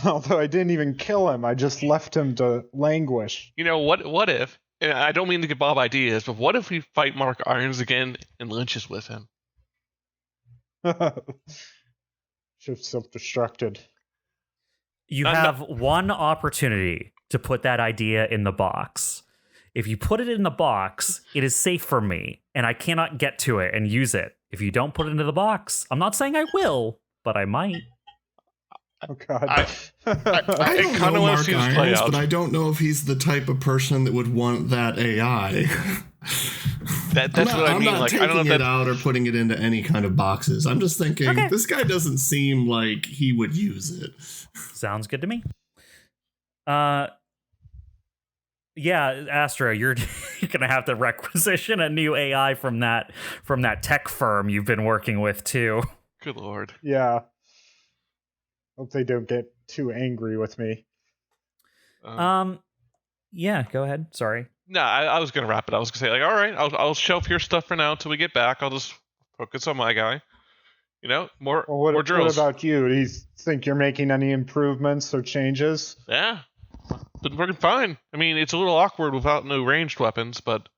B: Although I didn't even kill him, I just left him to languish.
E: You know what if? And I don't mean to give Bob ideas, but what if we fight Mark Irons again and Lynch is with him?
B: Should have self-destructed.
A: You have one opportunity to put that idea in the box. If you put it in the box, it is safe for me, and I cannot get to it and use it. If you don't put it into the box, I'm not saying I will, but I might.
B: Oh God!
D: I don't know Mark Irons, but I don't know if he's the type of person that would want that AI.
E: That's what I mean.
D: I'm not taking it out or putting it into any kind of boxes. I'm just thinking this guy doesn't seem like he would use it.
A: Sounds good to me. Yeah, Astro, you're gonna have to requisition a new AI from that tech firm you've been working with too.
E: Good Lord.
B: Yeah. Hope they don't get too angry with me.
A: Yeah, go ahead. Sorry.
E: No, I was gonna wrap it. I was gonna say like, all right, I'll shelf your stuff for now until we get back. I'll just focus on my guy. You know, more drills.
B: What about you? Do you think you're making any improvements or changes?
E: Yeah, been working fine. I mean, it's a little awkward without no ranged weapons, but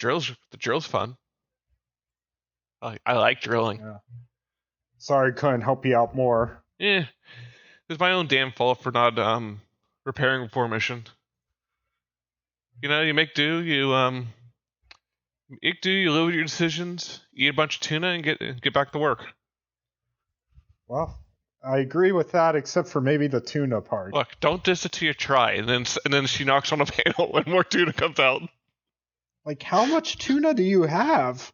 E: the drill's fun. I like drilling.
B: Yeah. Sorry, couldn't help you out more.
E: Yeah, it's my own damn fault for not repairing before mission. You know, you make do. You live with your decisions, eat a bunch of tuna, and get back to work.
B: Well, I agree with that, except for maybe the tuna part.
E: Look, don't diss it till you try, and then she knocks on a panel and more tuna comes out.
B: Like, how much tuna do you have?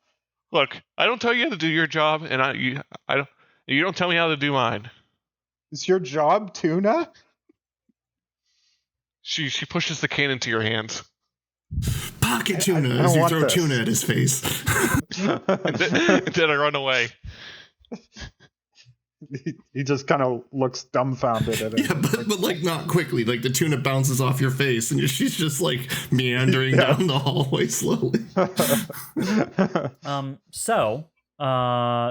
E: Look, I don't tell you how to do your job, and you don't tell me how to do mine.
B: Is your job tuna?
E: She pushes the can into your hands.
D: Pocket tuna as you throw tuna at his face.
E: and then I run away.
B: He just kind of looks dumbfounded at it.
D: Yeah, but like not quickly. Like the tuna bounces off your face, and she's just like meandering down the hallway slowly.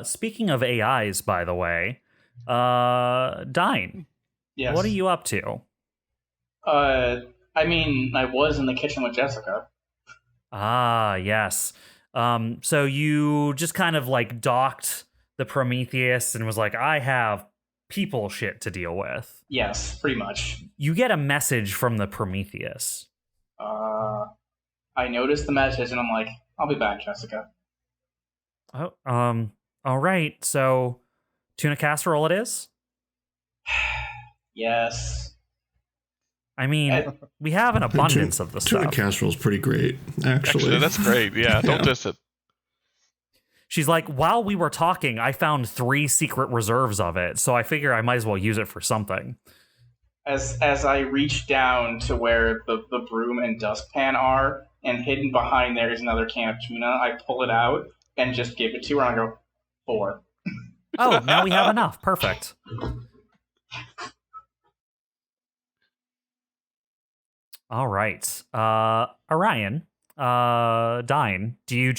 A: Speaking of AIs, by the way, Dyne.
C: Yes.
A: What are you up to?
C: I mean, I was in the kitchen with Jessica.
A: Ah, yes. So you just kind of like docked the Prometheus and was like, I have people shit to deal with.
C: Yes, pretty much.
A: You get a message from the Prometheus.
C: I I noticed the message, and I'm like, I'll be back, Jessica.
A: Oh, all right. So, tuna casserole it is?
C: Yes.
A: I mean, we have an abundance of the
D: Tuna
A: stuff.
D: casserole is pretty great, actually.
E: That's great. Yeah, don't diss it.
A: She's like, while we were talking, I found 3 secret reserves of it, so I figure I might as well use it for something.
C: As I reach down to where the broom and dustpan are, and hidden behind there is another can of tuna, I pull it out and just give it to her, and I go, 4.
A: Oh, now we have enough. Perfect. All right. Orion, Dyne, you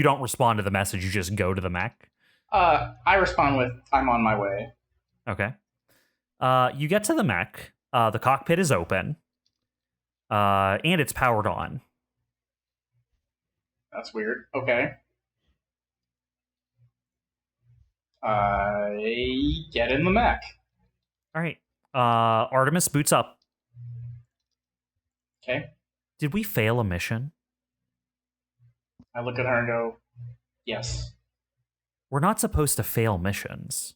A: don't respond to the message, you just go to the mech?
C: I respond with, I'm on my way.
A: Okay. You get to the mech. The cockpit is open. And it's powered on.
C: That's weird. Okay. I get in the mech.
A: All right. Artemis boots up.
C: Okay.
A: Did we fail a mission?
C: I look at her and go, yes.
A: We're not supposed to fail missions.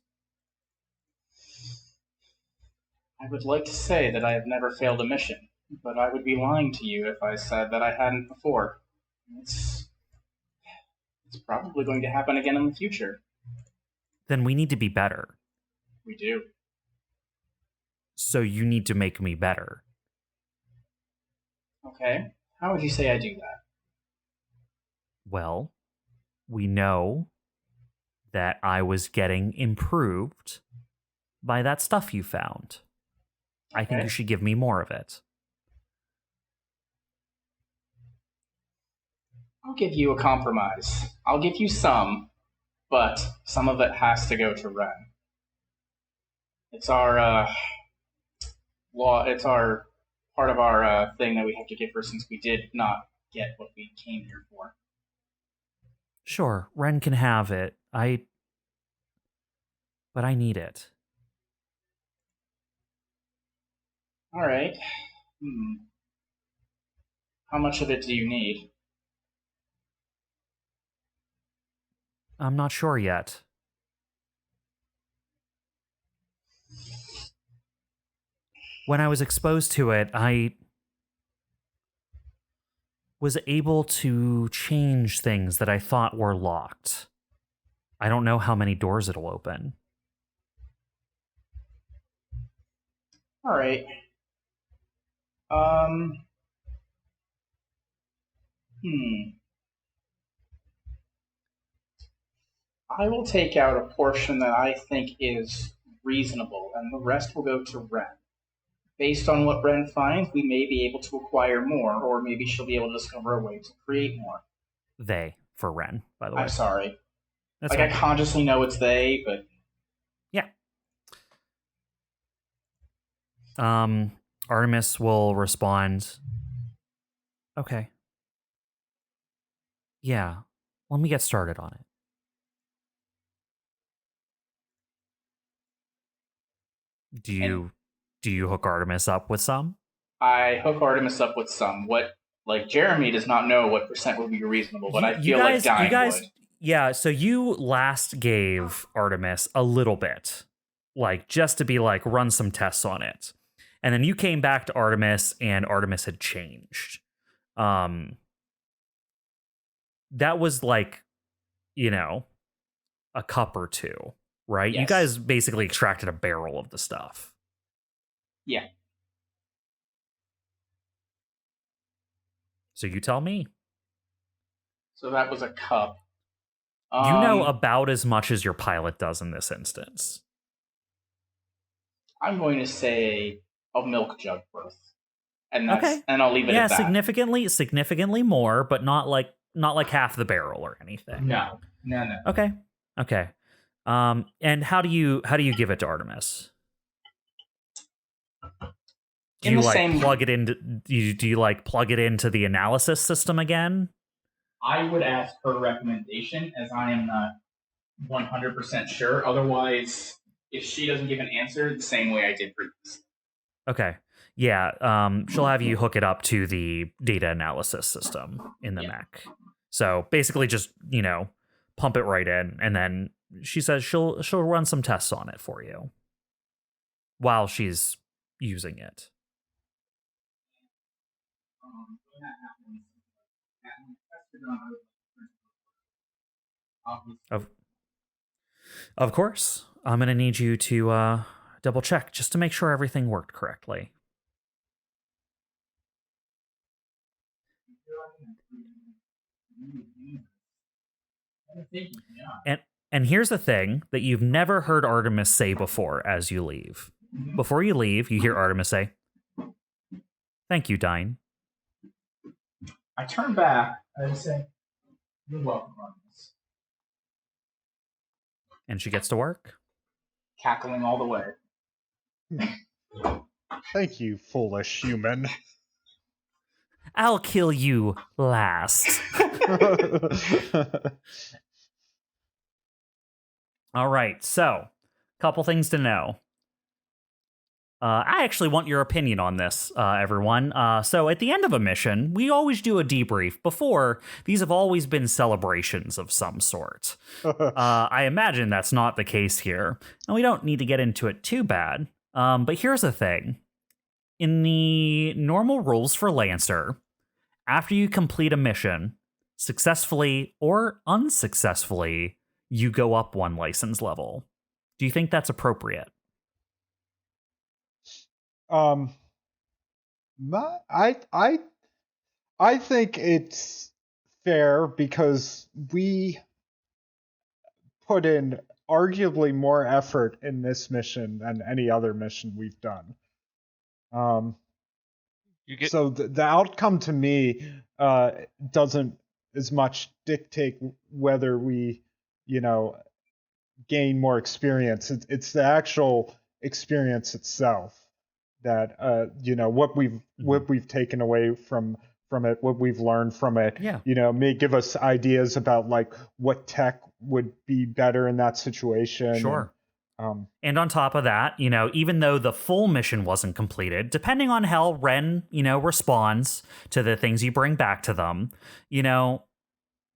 C: I would like to say that I have never failed a mission, but I would be lying to you if I said that I hadn't before. It's probably going to happen again in the future.
A: Then we need to be better.
C: We do.
A: So you need to make me better.
C: Okay. How would you say I do that?
A: Well, we know that I was getting improved by that stuff you found.
C: Okay.
A: I think you should give me more of it.
C: I'll give you a compromise. I'll give you some, but some of it has to go to Ren. It's our law. It's our part of our thing that we have to give her since we did not get what we came here for.
A: Sure, Ren can have it. But I need it.
C: All right. How much of it do you need?
A: I'm not sure yet. When I was exposed to it, I was able to change things that I thought were locked. I don't know how many doors it'll open.
C: All right. I will take out a portion that I think is reasonable, and the rest will go to Ren. Based on what Ren finds, we may be able to acquire more, or maybe she'll be able to discover a way to create more.
A: They, for Ren, by the way.
C: I'm sorry.
A: That's
C: like,
A: fine.
C: I consciously know it's they, but...
A: Yeah. Artemis will respond, okay. Yeah, let me get started on it. Do you hook Artemis up with some?
C: I hook Artemis up with some. Jeremy does not know what percent would be reasonable, but I feel like Dyne would.
A: Yeah, so you last gave Artemis a little bit, just to be run some tests on it. And then you came back to Artemis, and Artemis had changed. That was a cup or two, right?
C: Yes.
A: You guys basically extracted a barrel of the stuff.
C: Yeah.
A: So you tell me.
C: So that was a cup.
A: You know about as much as your pilot does in this instance.
C: I'm going to say a milk jug worth. And that's
A: okay.
C: And I'll leave it at that.
A: Significantly more, but not like half the barrel or anything.
C: No.
A: Okay. And how do you give it to Artemis? Do you plug it into? Do you plug it into the analysis system again?
C: I would ask her recommendation, as I am not 100% sure. Otherwise, if she doesn't give an answer, the same way I did previously.
A: Okay. Yeah, she'll have you hook it up to the data analysis system in the mech. So basically just, pump it right in, and then she says she'll run some tests on it for you while she's using it. Of course. I'm going to need you to double check just to make sure everything worked correctly. And here's the thing that you've never heard Artemis say before as you leave. Before you leave, you hear Artemis say, "Thank you, Dyne."
C: I turn back and I say, "You're welcome, Artemis."
A: And she gets to work.
C: Cackling all the way.
B: Thank you, foolish human.
A: I'll kill you last. All right, so couple things to know. I actually want your opinion on this, everyone. So at the end of a mission, we always do a debrief. Before, these have always been celebrations of some sort. I imagine that's not the case here. And we don't need to get into it too bad. But here's the thing. In the normal rules for Lancer, after you complete a mission, successfully or unsuccessfully, you go up one license level. Do you think that's appropriate?
B: I think it's fair because we put in arguably more effort in this mission than any other mission we've done. So the outcome to me doesn't as much dictate whether we, gain more experience. It's the actual experience itself that what we've taken away from it, what we've learned from it.
A: Yeah.
B: May give us ideas about like what tech would be better in that situation.
A: Sure. And on top of that, even though the full mission wasn't completed, depending on how Ren, responds to the things you bring back to them,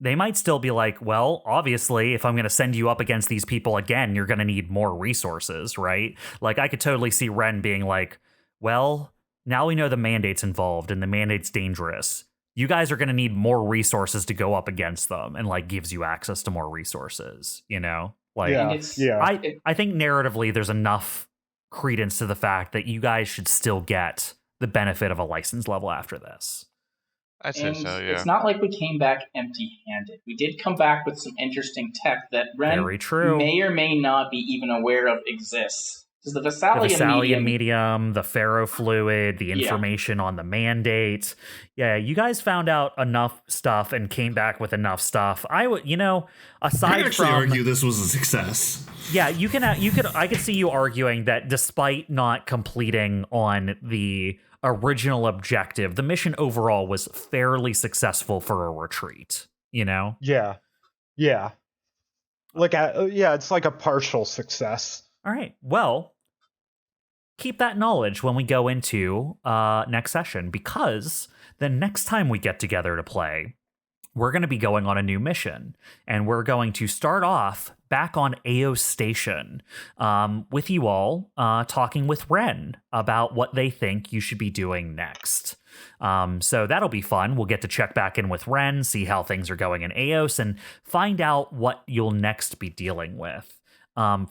A: they might still be like, well, obviously, if I'm going to send you up against these people again, you're going to need more resources, right? Like, I could totally see Ren being like, well, now we know the mandate's involved and the mandate's dangerous. You guys are going to need more resources to go up against them, and like gives you access to more resources, Like, I think narratively there's enough credence to the fact that you guys should still get the benefit of a license level after this.
E: I'd say so, yeah.
C: It's not like we came back empty-handed. We did come back with some interesting tech that Ren may or may not be even aware of exists. Because the Vesalian
A: medium, the ferrofluid, the information on the mandate. Yeah, you guys found out enough stuff and came back with enough stuff. I would, aside
D: I
A: from
D: argue this was a success.
A: Yeah, I could see you arguing that despite not completing on the original objective, the mission overall was fairly successful for a retreat,
B: Yeah. Like, it's like a partial success.
A: All right. Well, keep that knowledge when we go into next session, because the next time we get together to play, we're going to be going on a new mission, and we're going to start off back on AO Station with you all talking with Ren about what they think you should be doing next. So that'll be fun. We'll get to check back in with Ren, see how things are going in AOS, and find out what you'll next be dealing with.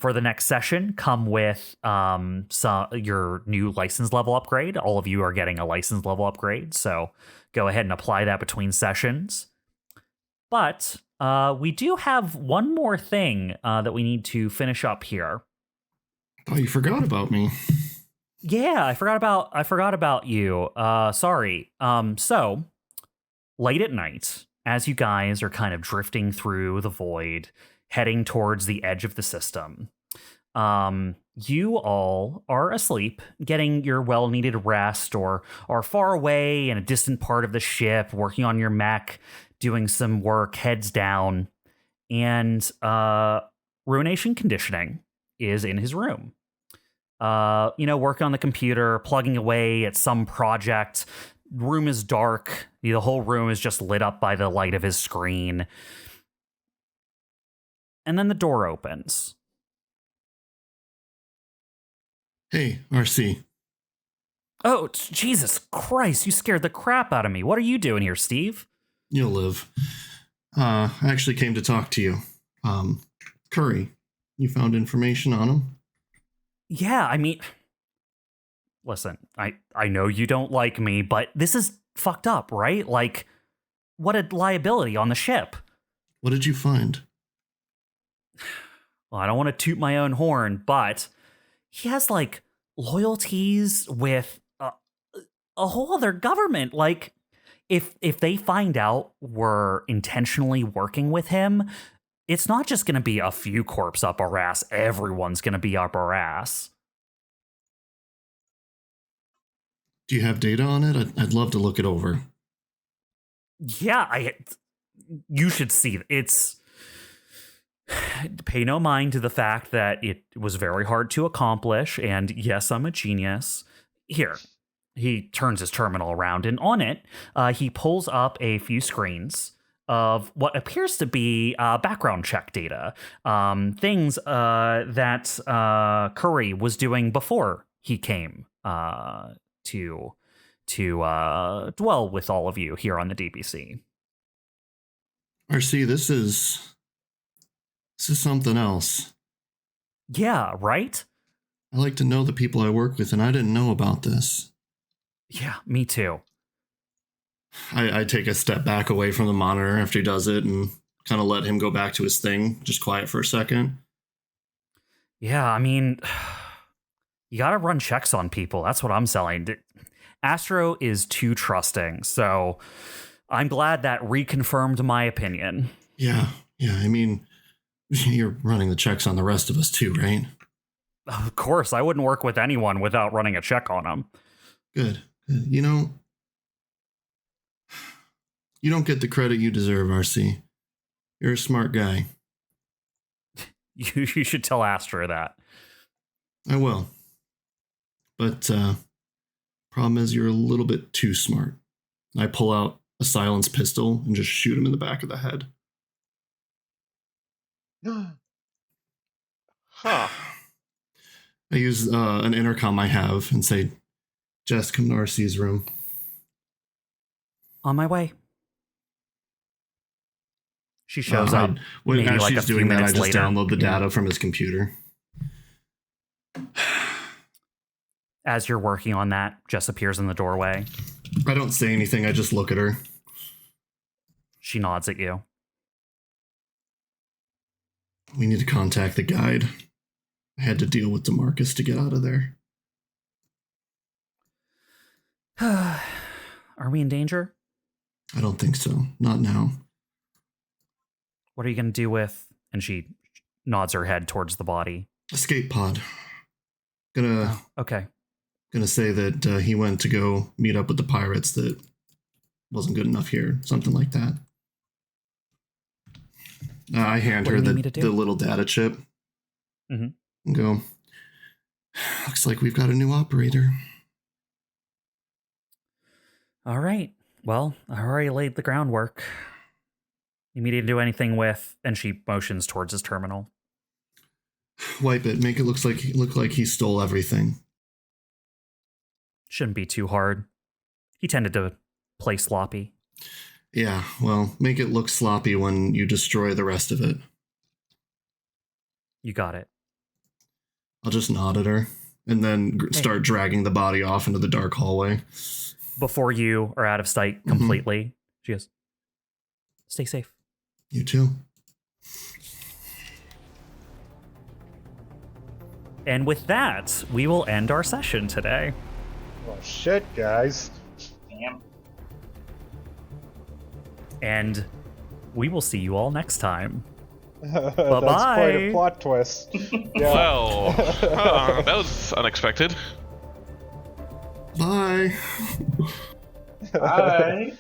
A: For the next session, come with your new license level upgrade. All of you are getting a license level upgrade, so go ahead and apply that between sessions. But we do have one more thing that we need to finish up here.
D: Oh, you forgot about me.
A: Yeah, I forgot about you. Sorry. So late at night, as you guys are kind of drifting through the void, heading towards the edge of the system, you all are asleep, getting your well-needed rest, or are far away in a distant part of the ship, working on your mech, doing some work, heads down, and Ruination Conditioning is in his room. working on the computer, plugging away at some project. Room is dark. The whole room is just lit up by the light of his screen. And then the door opens.
D: Hey, RC.
A: Oh, Jesus Christ, you scared the crap out of me. What are you doing here, Steve?
D: You'll live. I actually came to talk to you. Curry, you found information on him?
A: Yeah, I mean, listen, I know you don't like me, but this is fucked up, right? Like, what a liability on the ship.
D: What did you find?
A: Well, I don't want to toot my own horn, but he has, like, loyalties with a whole other government. Like, if they find out we're intentionally working with him, it's not just going to be a few corps up our ass. Everyone's going to be up our ass.
D: Do you have data on it? I'd love to look it over.
A: Yeah, you should see. It's... Pay no mind to the fact that it was very hard to accomplish, and yes, I'm a genius. Here, he turns his terminal around, and on it, he pulls up a few screens of what appears to be background check data, things that Curry was doing before he came to dwell with all of you here on the DBC.
D: RC, this is something else.
A: Yeah, right?
D: I like to know the people I work with, and I didn't know about this.
A: Yeah, me too.
D: I take a step back away from the monitor after he does it and kind of let him go back to his thing, just quiet for a second.
A: Yeah, I mean, you gotta run checks on people. That's what I'm selling. Astro is too trusting, so I'm glad that reconfirmed my opinion.
D: Yeah, I mean, you're running the checks on the rest of us too, right?
A: Of course, I wouldn't work with anyone without running a check on them.
D: Good. You know, you don't get the credit you deserve, RC. You're a smart guy.
A: You should tell Astro that.
D: I will. But, problem is you're a little bit too smart. I pull out a silenced pistol and just shoot him in the back of the head.
E: Huh.
D: I use an intercom I have and say, Jess, come to RC's room.
A: On my way. She shows up.
D: When
A: maybe
D: as
A: like
D: she's
A: a few
D: doing that, I
A: minutes
D: just
A: later.
D: download the data from his computer.
A: As you're working on that, Jess appears in the doorway.
D: I don't say anything, I just look at her.
A: She nods at you.
D: We need to contact the guide. I had to deal with DeMarcus to get out of there.
A: Are we in danger?
D: I don't think so. Not now.
A: What are you going to do with... And she nods her head towards the body.
D: Escape pod.
A: Okay.
D: Gonna say that he went to go meet up with the pirates that wasn't good enough here. Something like that. I hand her the little data chip.
A: Mm-hmm.
D: And go, looks like we've got a new operator.
A: All right. Well, I already laid the groundwork. You need to do anything with... And she motions towards his terminal.
D: Wipe it. Make it look like he stole everything.
A: Shouldn't be too hard. He tended to play sloppy.
D: Yeah, well, make it look sloppy when you destroy the rest of it.
A: You got it.
D: I'll just nod at her and then start dragging the body off into the dark hallway.
A: Before you are out of sight completely, she goes, stay safe.
D: You too.
A: And with that, we will end our session today.
B: Well, shit, guys.
C: Damn.
A: And we will see you all next time.
B: That's
A: Bye-bye.
B: quite a plot twist. Yeah.
E: Well, that was unexpected.
D: Bye.
C: Bye.